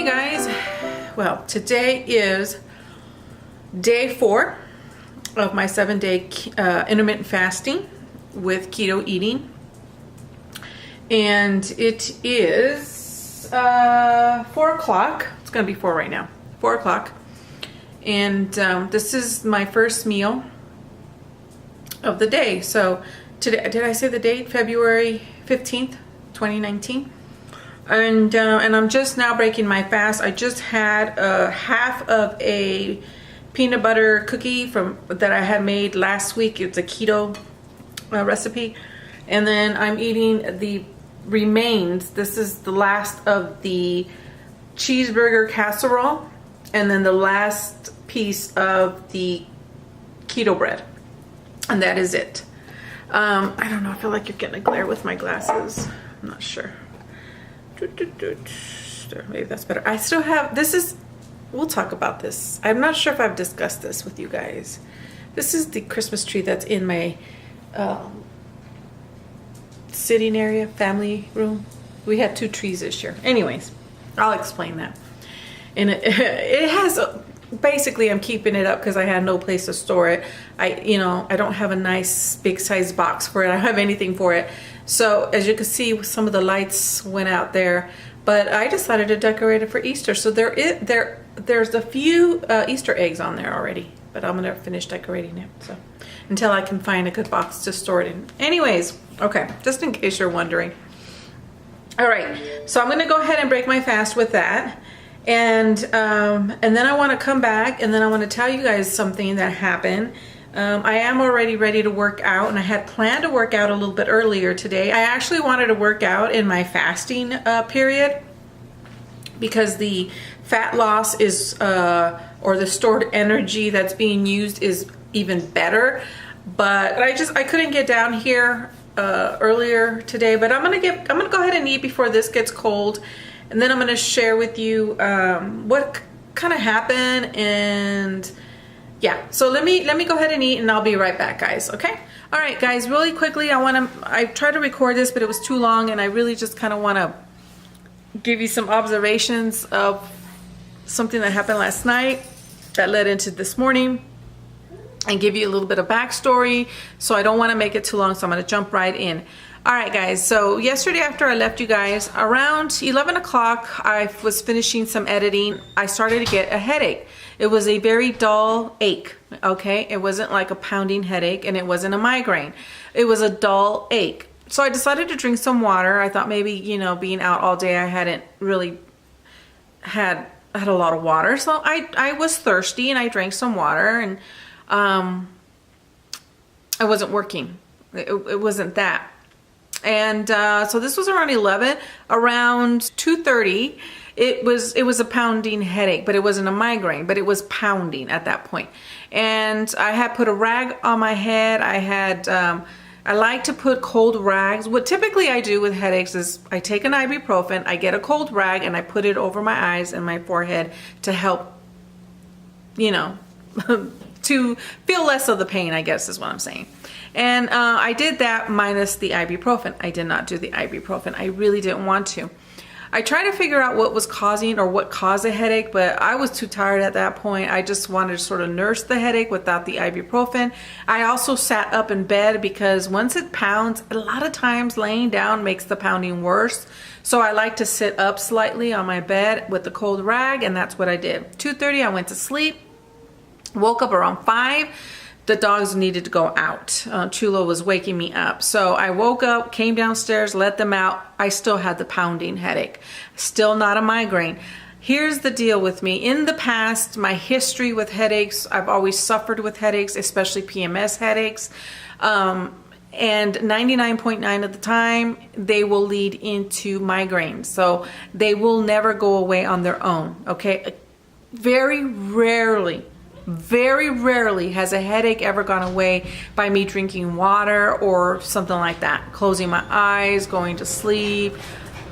Okay guys, well today is day 4 of my 7-day intermittent fasting with keto eating, and it is 4 o'clock. It's gonna be 4 right now, 4 o'clock, and this is my first meal of the day. So today, did I say the date? February 15th, 2019. And I'm just now breaking my fast. I just had half of a peanut butter cookie that I had made last week. It's a keto recipe, and then I'm eating the remains. This is the last of the cheeseburger casserole, and then the last piece of the keto bread, and that is it. I don't know. I feel like you're getting a glare with my glasses. I'm not sure. Maybe that's better. I still have, we'll talk about this. I'm not sure if I've discussed this with you guys. This is the Christmas tree that's in my sitting area, family room. We had 2 trees this year. Anyways, I'll explain that. And it has, basically I'm keeping it up because I had no place to store it. I don't have a nice big size box for it. I don't have anything for it. So as you can see, some of the lights went out there, but I decided to decorate it for Easter. So there's a few Easter eggs on there already, but I'm gonna finish decorating it, so until I can find a good box to store it in. Anyways, okay, just in case you're wondering. All right, so I'm gonna go ahead and break my fast with that, and then I want to come back, and then I want to tell you guys something that happened. I am already ready to work out, and I had planned to work out a little bit earlier today. I actually wanted to work out in my fasting period because the fat loss is, or the stored energy that's being used is even better. But I couldn't get down here earlier today. But I'm gonna go ahead and eat before this gets cold, and then I'm gonna share with you what kind of happened. And yeah, so let me go ahead and eat, and I'll be right back, guys. Okay. All right, guys, really quickly, I tried to record this, but it was too long, and I really just kind of want to give you some observations of something that happened last night that led into this morning, and give you a little bit of backstory. So I don't want to make it too long, so I'm going to jump right in. All right, guys, so yesterday after I left you guys, around 11 o'clock, I was finishing some editing. I started to get a headache. It was a very dull ache, okay? It wasn't like a pounding headache, and it wasn't a migraine. It was a dull ache. So I decided to drink some water. I thought maybe, being out all day, I hadn't really had a lot of water. So I was thirsty, and I drank some water, and I wasn't working. It wasn't that. And so this was around 11. Around 2:30, it was a pounding headache, but it wasn't a migraine, but it was pounding at that point. And I had put a rag on my head. I like to put cold rags. What typically I do with headaches is I take an ibuprofen, I get a cold rag, and I put it over my eyes and my forehead to help, to feel less of the pain, I guess is what I'm saying. And I did that minus the ibuprofen. I did not do the ibuprofen. I really didn't want to. I tried to figure out what was causing, or what caused a headache, but I was too tired at that point. I just wanted to sort of nurse the headache without the ibuprofen. I also sat up in bed because once it pounds, a lot of times laying down makes the pounding worse. So I like to sit up slightly on my bed with the cold rag, and that's what I did. 2:30, I went to sleep, woke up around 5. The dogs needed to go out. Chulo was waking me up. So I woke up, came downstairs, let them out. I still had the pounding headache. Still not a migraine. Here's the deal with me. In the past, my history with headaches, I've always suffered with headaches, especially PMS headaches. And 99.9% of the time, they will lead into migraines. So they will never go away on their own, okay? Very rarely has a headache ever gone away by me drinking water or something like that, closing my eyes, going to sleep.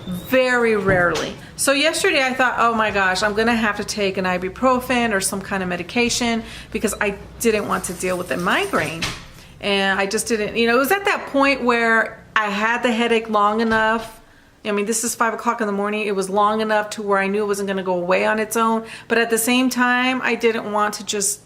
Very rarely. So yesterday I thought, oh my gosh, I'm gonna have to take an ibuprofen or some kind of medication because I didn't want to deal with a migraine. And I just didn't, it was at that point where I had the headache long enough I mean, this is 5 o'clock in the morning. It was long enough to where I knew it wasn't going to go away on its own. But at the same time, I didn't want to just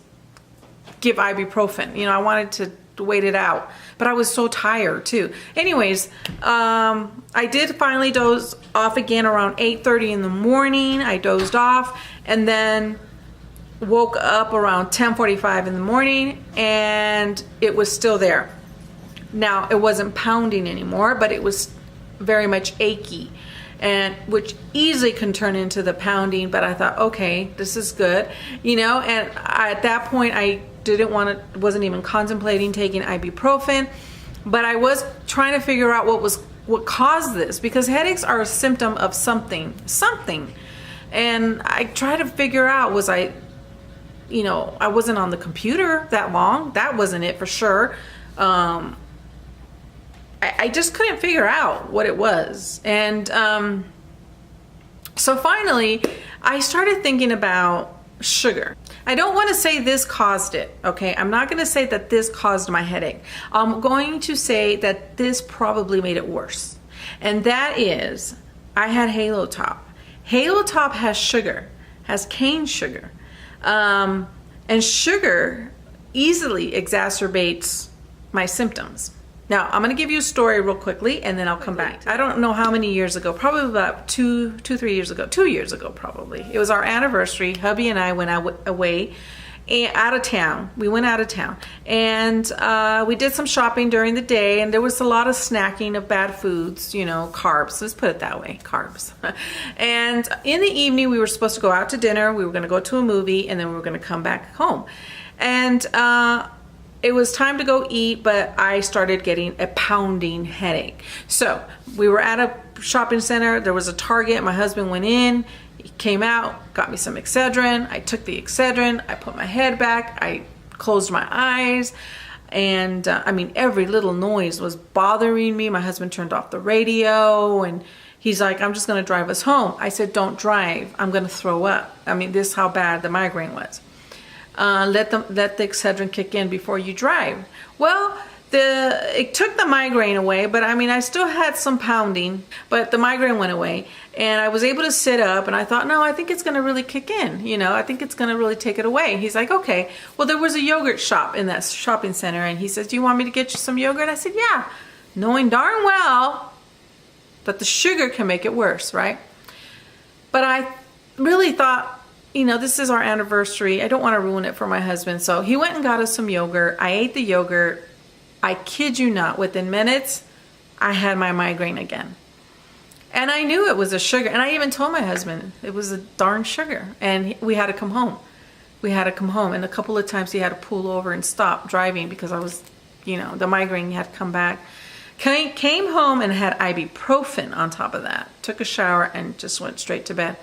give ibuprofen. You know, I wanted to wait it out. But I was so tired too. Anyways, I did finally doze off again around 8:30 in the morning. I dozed off and then woke up around 10:45 in the morning, and it was still there. Now, it wasn't pounding anymore, but it was very much achy, and which easily can turn into the pounding. But I thought, okay, this is good, you know. And at that point, I wasn't even contemplating taking ibuprofen, but I was trying to figure out what caused this, because headaches are a symptom of something. And I tried to figure out, was I wasn't on the computer that long. That wasn't it for sure. I just couldn't figure out what it was. And so finally, I started thinking about sugar. I don't want to say this caused it, okay? I'm not going to say that this caused my headache. I'm going to say that this probably made it worse. And that is, I had Halo Top. Halo Top has sugar, has cane sugar. And sugar easily exacerbates my symptoms. Now, I'm going to give you a story real quickly, and then I'll come back. I don't know how many years ago, probably about 2 years ago, 2 years ago probably. It was our anniversary. Hubby and I went away, out of town. We went out of town, and we did some shopping during the day, and there was a lot of snacking of bad foods, you know, carbs. Let's put it that way, carbs. And in the evening, we were supposed to go out to dinner. We were going to go to a movie, and then we were going to come back home. And it was time to go eat, but I started getting a pounding headache. So we were at a shopping center. There was a Target. My husband went in, he came out, got me some Excedrin. I took the Excedrin. I put my head back. I closed my eyes. And I mean, every little noise was bothering me. My husband turned off the radio, and he's like, I'm just going to drive us home. I said, don't drive. I'm going to throw up. I mean, this is how bad the migraine was. Let the Excedrin kick in before you drive. Well, it took the migraine away, but I mean, I still had some pounding, but the migraine went away, and I was able to sit up, and I thought, no, I think it's going to really kick in. You know, I think it's going to really take it away. He's like, okay. Well, there was a yogurt shop in that shopping center, and he says, do you want me to get you some yogurt? I said, yeah, knowing darn well that the sugar can make it worse, right? But I really thought, you know, this is our anniversary. I don't want to ruin it for my husband. So he went and got us some yogurt. I ate the yogurt. I kid you not, within minutes, I had my migraine again. And I knew it was a sugar. And I even told my husband it was a darn sugar. And we had to come home. We had to come home. And a couple of times he had to pull over and stop driving because I was, you know, the migraine had to come back. Came home and had ibuprofen on top of that. Took a shower and just went straight to bed.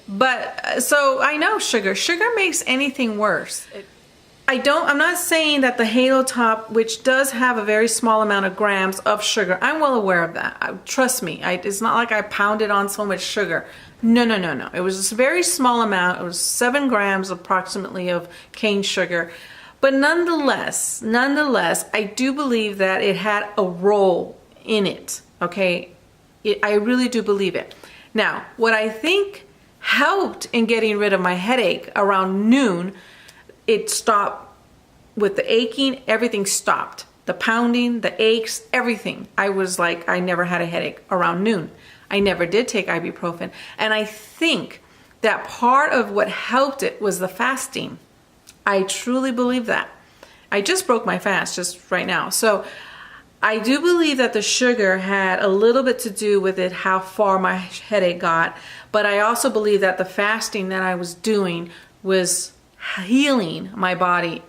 But so I know sugar makes anything worse. I'm not saying that the Halo Top, which does have a very small amount of grams of sugar, I'm well aware of that. Trust me, it's not like I pounded on so much sugar. No. It was just a very small amount. It was 7 grams approximately of cane sugar. But nonetheless, I do believe that it had a role in it, okay? I really do believe it. Now, what I think helped in getting rid of my headache around noon, it stopped with the aching, everything stopped. The pounding, the aches, everything. I was like, I never had a headache around noon. I never did take ibuprofen. And I think that part of what helped it was the fasting. I truly believe that. I just broke my fast just right now. So I do believe that the sugar had a little bit to do with it, how far my headache got. But I also believe that the fasting that I was doing was healing my body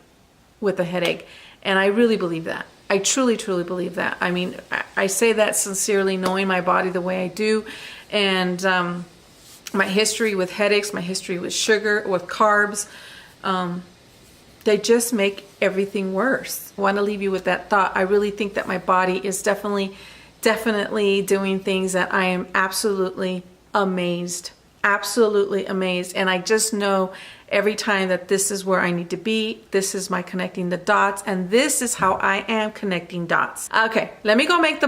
with the headache. And I really believe that. I truly believe that. I mean, I say that sincerely, knowing my body the way I do. And my history with headaches, my history with sugar, with carbs, they just make everything worse. I want to leave you with that thought. I really think that my body is definitely doing things that I am absolutely amazed. And I just know every time that this is where I need to be. This is my connecting the dots, and this is how I am connecting dots. Okay, let me go make the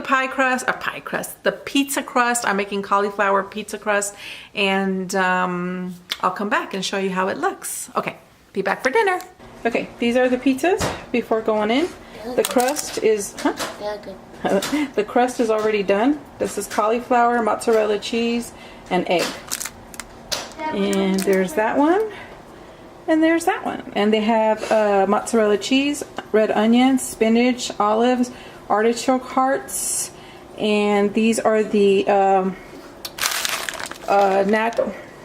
the pizza crust. I'm making cauliflower pizza crust, and I'll come back and show you how it looks. Okay, be back for dinner. Okay, these are the pizzas before going in. The crust is, the crust is already done. This is cauliflower, mozzarella cheese, and egg. And there's that one. And there's that one. And they have mozzarella cheese, red onions, spinach, olives, artichoke hearts. And these are the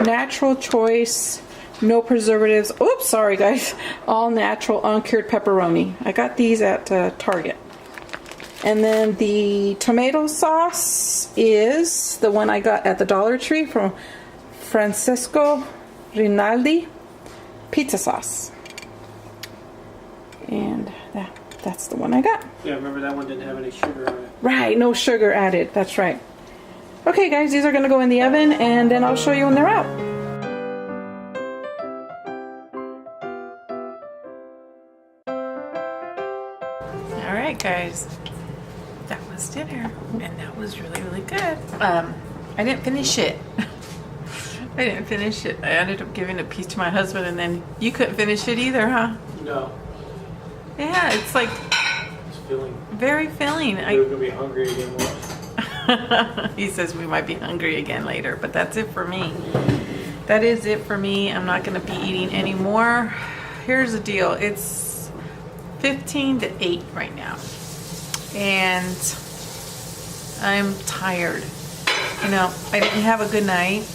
natural choice, no preservatives. Oops, sorry guys. All natural, uncured pepperoni. I got these at Target. And then the tomato sauce is the one I got at the Dollar Tree from Francesco Rinaldi pizza sauce. And that's the one I got. Yeah, remember that one didn't have any sugar on it. Right, no sugar added. That's right. Okay guys, these are going to go in the oven, and then I'll show you when they're out. Alright guys, that was dinner, and that was really, really good. I didn't finish it. I didn't finish it. I ended up giving a piece to my husband, and then you couldn't finish it either, huh? No. Yeah, it's like It's filling. very filling. We're gonna be hungry again once. He says we might be hungry again later, but that's it for me. That is it for me. I'm not gonna be eating anymore. Here's the deal. It's 15 to 8 right now, and I'm tired. You know, I didn't have a good night,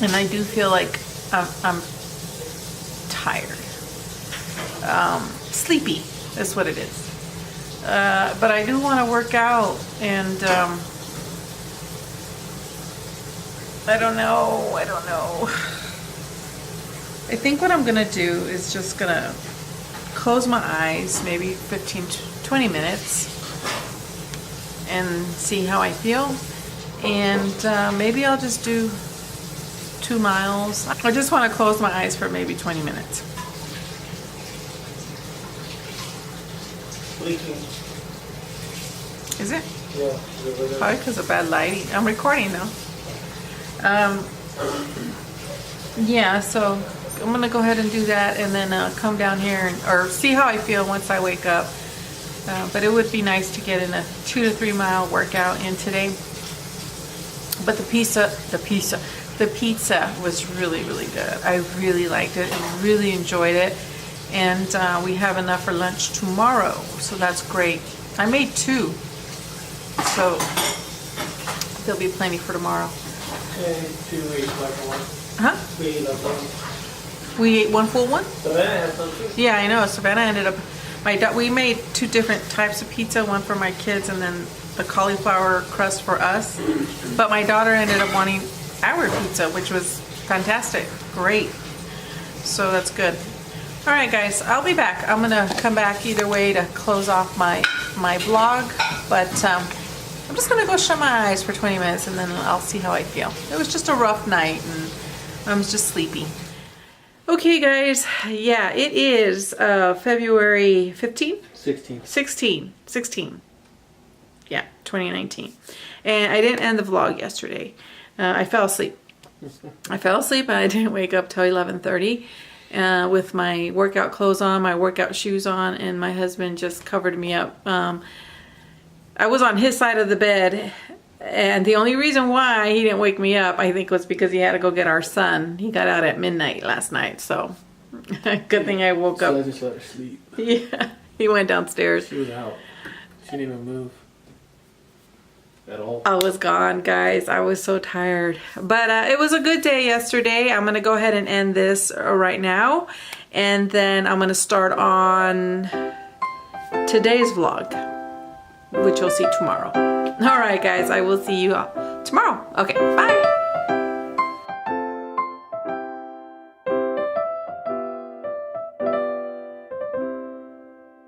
and I do feel like I'm tired. Sleepy, that's what it is. But I do want to work out, and I don't know. I think what I'm gonna do is just gonna close my eyes, maybe 15 to 20 minutes, and see how I feel. And maybe I'll just do 2 miles. I just want to close my eyes for maybe 20 minutes. Leaking. Is it? Yeah. Probably because of bad lighting. I'm recording though. Yeah, so I'm gonna go ahead and do that, and then come down here or see how I feel once I wake up. But it would be nice to get in a 2 to 3 mile workout in today. But the pizza was really, really good. I really liked it and really enjoyed it. And we have enough for lunch tomorrow, so that's great. I made 2, so there'll be plenty for tomorrow. And 2 ate like one. Huh? We ate like one. We ate 1 full one? Savannah had some too. Yeah, I know. Savannah ended up. We made 2 different types of pizza, one for my kids and then the cauliflower crust for us. But my daughter ended up wanting our pizza, which was fantastic. Great. So that's good. All right, guys, I'll be back. I'm gonna come back either way to close off my vlog, but I'm just gonna go shut my eyes for 20 minutes, and then I'll see how I feel. It was just a rough night, and I was just sleepy. Okay, guys, yeah, it is February 15th? 16. Yeah, 2019. And I didn't end the vlog yesterday. I fell asleep. And I didn't wake up till 11:30 with my workout clothes on, my workout shoes on, and my husband just covered me up. I was on his side of the bed, and the only reason why he didn't wake me up, I think, was because he had to go get our son. He got out at midnight last night, so good thing I woke up. So I just let her sleep. Yeah, he went downstairs. She was out. She didn't even move at all. I was gone, guys. I was so tired. But it was a good day yesterday. I'm going to go ahead and end this right now. And then I'm going to start on today's vlog, which you'll see tomorrow. All right, guys. I will see you tomorrow. Okay, bye.